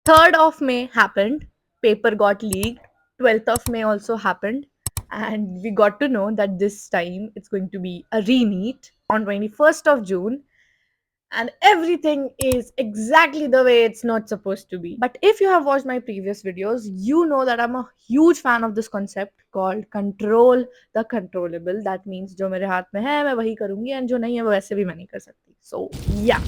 3rd of May happened, paper got leaked, 12th of May also happened, and we got to know that this time it's going to be a re-neat on 21st of June, and everything is exactly the way it's not supposed to be. But if you have watched my previous videos, you know that I'm a huge fan of this concept called control the controllable. That means जो मेरे हाथ में है मैं वही करूंगी, and जो नहीं है वो वैसे भी मैं नहीं कर सकती. So yeah,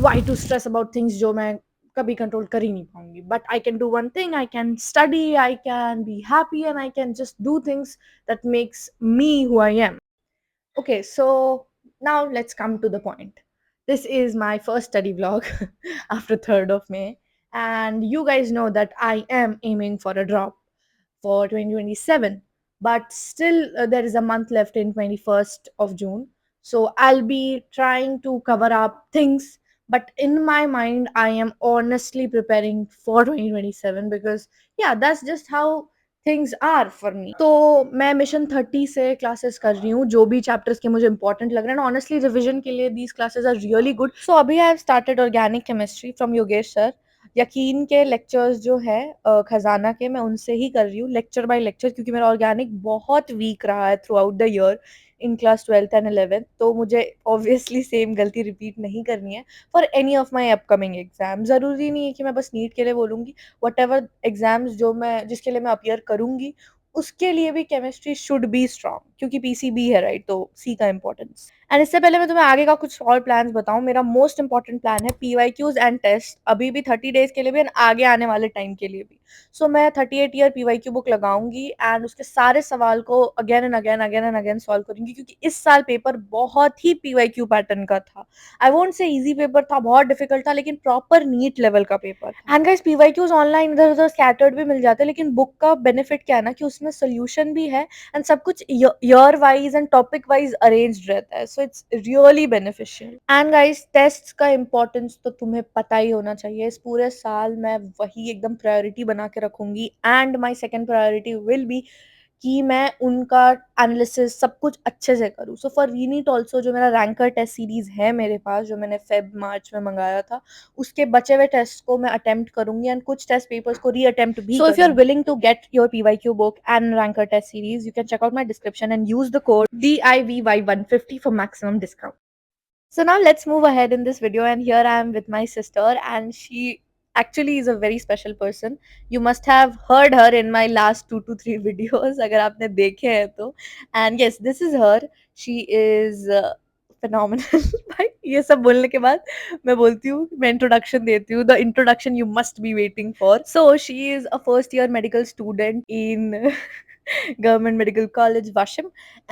why to stress about things जो मैं कभी कंट्रोल कर ही नहीं पाऊंगी. But I can do one thing, I can study, I can be happy, and I can just do things that makes me who I am. Okay, so now let's come to the point. This is my first study vlog after 3rd of May, and you guys know that I am aiming for a drop for 2027, but still there is a month left in 21st of June. So I'll be trying to cover up things, but in my mind I am honestly preparing for 2027 because yeah, that's just how things are for me. तो मैं mission 30 से classes कर रही हूँ, जो भी chapters के मुझे इंपॉर्टेंट लग रहे हैं. ऑनेस्टली रिवीजन के लिए these classes are really good. So अभी I have started organic chemistry from Yogesh sir. यकीन के लेक्चर्स जो है खजाना के, मैं उनसे ही कर रही हूँ लेक्चर बाय लेक्चर, क्योंकि मेरा ऑर्गेनिक बहुत वीक रहा है through out the year in class 12th and 11th. तो मुझे ऑब्वियसली सेम गलती रिपीट नहीं करनी है for any of my upcoming exam. ज़रूरी नहीं है कि मैं बस नीट के लिए बोलूँगी. वट एवर एग्जाम्स जो मैं जिसके लिए मैं अपियर करूँगी, उसके लिए भी केमिस्ट्री शुड बी स्ट्रांग, क्योंकि पीसीबी है राइट, तो सी का इंपॉर्टेंस. एंड इससे पहले मैं तुम्हें आगे का कुछ और प्लान्स बताऊं, मेरा मोस्ट इंपॉर्टेंट प्लान है पीवाईक्यूज एंड टेस्ट, अभी भी 30 डेज के लिए भी एंड आगे आने वाले टाइम के लिए भी. सो मैं 38 ईयर पीवाईक्यू बुक लगाऊंगी एंड उसके सारे सवाल को अगेन सॉल्व करूंगी, क्योंकि इस साल पेपर बहुत ही पीवाईक्यू पैटर्न का था. I won't say easy paper था, बहुत डिफिकल्ट था, लेकिन प्रॉपर नीट लेवल का पेपर था. एंड गाइस पीवाईक्यूज ऑनलाइन इधर उधर स्कैटर्ड भी मिल जाते हैं, लेकिन बुक का बेनिफिट क्या है ना कि उसमें सोल्यूशन भी है एंड सब कुछ year wise and topic wise arranged रहता है. So it's really beneficial. And guys test का इंपॉर्टेंस तो तुम्हें पता ही होना चाहिए. इस पूरे साल मैं वही एकदम प्रायोरिटी बना के रखूंगी and my second priority will be कि मैं उनका एनालिसिस सब कुछ अच्छे से करूँ. सो फॉर रीनीट ऑल्सो जो मेरा रैंकर टेस्ट सीरीज है मेरे पास, जो मैंने फेब मार्च में मंगाया था, उसके बचे हुए टेस्ट को मैं अटेम्प्ट करूंगी एंड कुछ टेस्ट पेपर्स को री अटेम्प्ट भी. So if you are willing to get your PYQ book and ranker test series, you can check out my description and use the code DIVY150 for maximum discount. So now let's move ahead in this video, and here I am with my sister, and she actually is a very special person. You must have heard her in my last 2 to 3 videos अगर आपने देखे हैं तो. And yes, this is her. She is phenomenal. भाई ये सब बोलने के बाद मैं बोलती हूँ, मैं इंट्रोडक्शन देती हूँ. The introduction you must be waiting for. So she is a first year medical student in Government Medical College, Vashim,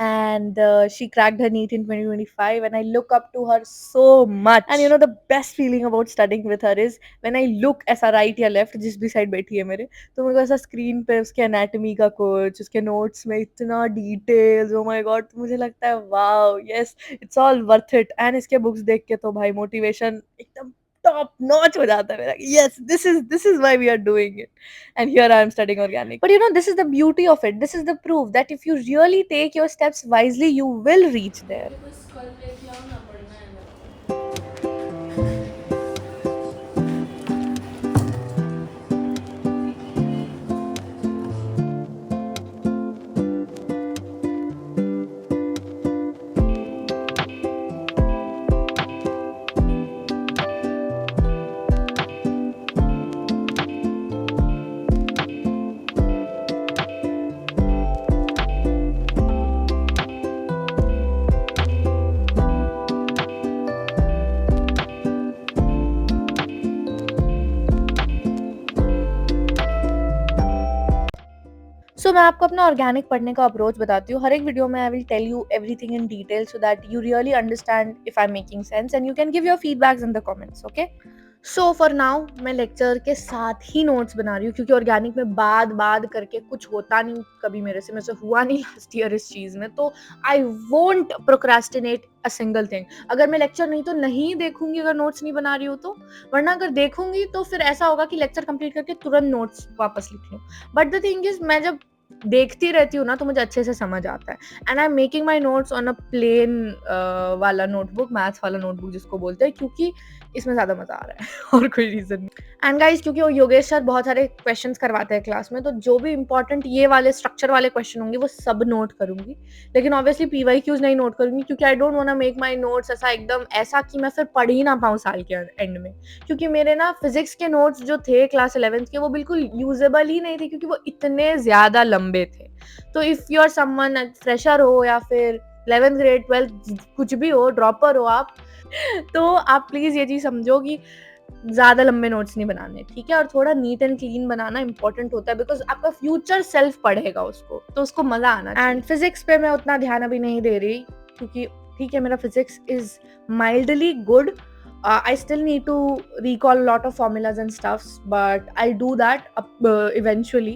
and she cracked her NEET in 2025. And I look up to her so much. And you know, the best feeling about studying with her is when I look ऐसा right या left जिस भी side बैठी है मेरे, तो मेरे को ऐसा स्क्रीन पे उसके एनाटॉमी का कुछ, उसके नोट्स में इतना डिटेल्स, ओ माय गॉड, तो मुझे लगता है wow yes it's all worth it. And इसके बुक्स देख के तो भाई मोटिवेशन एकदम top notch हो जाता है मेरा. Yes, this is why we are doing it. And here I am studying organic. But you know, this is the beauty of it. This is the proof that if you really take your steps wisely, you will reach there. सो मैं आपको अपना organic पढ़ने का approach बताती हूँ. हर एक video में I will tell you everything in detail so that you really understand if I am making sense and you can give your feedbacks in the comments. Okay, so for now मैं lecture के साथ ही notes बना रही हूँ, क्योंकि organic में बाद करके कुछ होता नहीं कभी. मेरे से हुआ नहीं लास्ट ईयर इस चीज़ में, तो I won't procrastinate a single thing. अगर मैं लेक्चर नहीं तो नहीं देखूंगी, अगर नोट्स नहीं बना रही हूँ तो, वरना अगर देखूंगी तो फिर ऐसा होगा कि लेक्चर कंप्लीट करके तुरंत नोट्स वापस लिख लूँ. बट द थिंग इज, मैं जब देखती रहती हूँ ना तो मुझे अच्छे से समझ आता है। And I am making my notes on a plain वाला नोटबुक, मैथ्स वाला नोटबुक जिसको बोलते हैं, क्योंकि इसमें ज़्यादा मज़ा आ रहा है और कोई रीज़न नहीं। एंड गाइज, क्योंकि वो योगेश सर बहुत सारे क्वेश्चंस करवाते हैं क्लास में, तो जो भी इंपॉर्टेंट ये वाले स्ट्रक्चर वाले क्वेश्चन होंगे वो सब नोट करूंगी। लेकिन ऑब्वियसली पीवाई क्यूज नहीं नोट करूंगी, क्योंकि I don't want to make my notes ऐसा एकदम ऐसा कि मैं फिर पढ़ ही ना पाऊँ साल के एंड में। क्योंकि मेरे ना फिजिक्स के नोट्स जो थे क्लास 11th के, वो बिल्कुल यूजेबल ही नहीं थे, क्योंकि वो इतने ज़्यादा लंबे थे। तो if you are someone fresher हो या फिर 11th ग्रेड 12th कुछ भी हो, ड्रॉपर हो आप, तो आप प्लीज़ ये चीज़ समझो कि ज़्यादा लंबे नोट्स नहीं बनाने, ठीक है? और थोड़ा neat and clean banana important होता है, बिकॉज आपका फ्यूचर सेल्फ पढ़ेगा उसको, तो उसको मज़ा आना चाहिए। एंड फिजिक्स पे मैं उतना ध्यान अभी नहीं दे रही, क्योंकि ठीक है, मेरा physics is mildly good. I still need to recall a lot of formulas and stuffs, but I'll do that eventually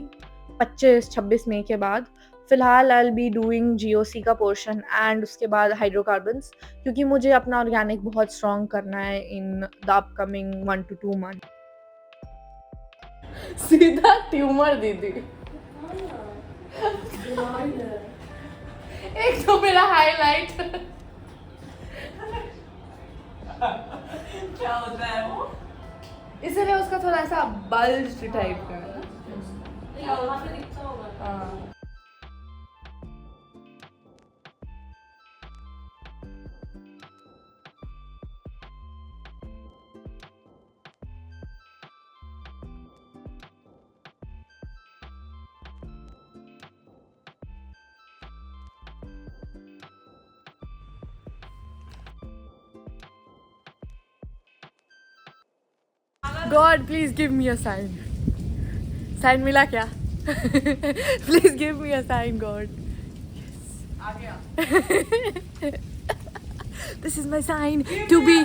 25-26 मई के बाद. फिलहाल I will be doing GOC का पोर्शन एंड उसके बाद हाइड्रोकार्बन्स, क्योंकि मुझे अपना ऑर्गेनिक बहुत स्ट्रॉन्ग करना है in the upcoming 1 to 2 month. सीधा ट्यूमर दीदी. एक तो मेरा हाईलाइट. क्या होता है वो? इसलिए उसका थोड़ा सा बल्ज टाइप का है. वहाँ पे दिखता होगा. God, please give me a sign. Sign मिला क्या? Please give me a sign, God. आ गया. This is my sign to be.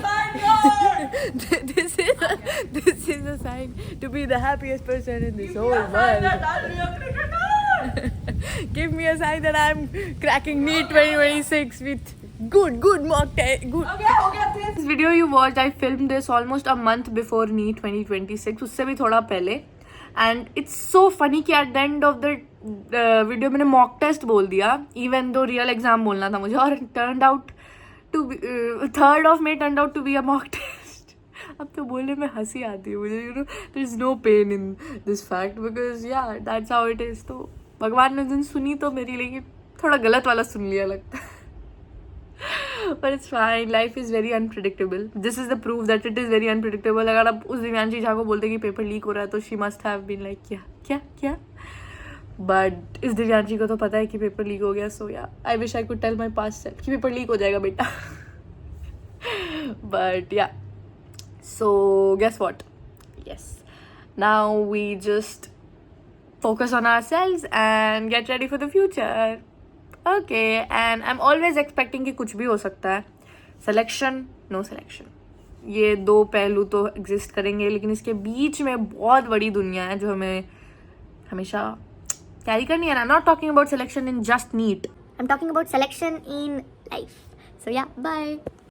This is a sign to be the happiest person in this whole world. Give me a sign that I'm cracking NEET 2026 with good mock test. Good. हो गया. This video you watched, I filmed this almost a month before NEET 2026. उससे भी थोड़ा पहले. And it's so funny कि at the end of the video मैंने mock test बोल दिया, even though real exam बोलना था मुझे, और turned out to be 3rd of May turned out to be a mock test. अब तो बोलने में हंसी आती है मुझे, you know, there is no pain in this fact because yeah, that's how it is. तो भगवान ने दिन सुनी तो मेरी, लेकिन थोड़ा गलत वाला सुन लिया लगता है. But it's fine. Life is very unpredictable. This is the proof that it is very unpredictable. अगर आप उस दिव्यांशी झा को बोलते कि पेपर लीक हो रहा है तो she must have been like क्या. But इस दिव्यांशी को तो पता है कि पेपर लीक हो गया. So yeah, I wish I could tell my past self कि पेपर लीक हो जाएगा बेटा. But yeah. So guess what? Yes. Now we just focus on ourselves and get ready for the future. Okay, and I'm always expecting कि कुछ भी हो सकता है. Selection, no selection. ये दो पहलू तो एग्जिस्ट करेंगे, लेकिन इसके बीच में बहुत बड़ी दुनिया है जो हमें हमेशा कैरी करनी है. I'm not talking about selection in just NEET. I'm talking about selection in life. So yeah, bye.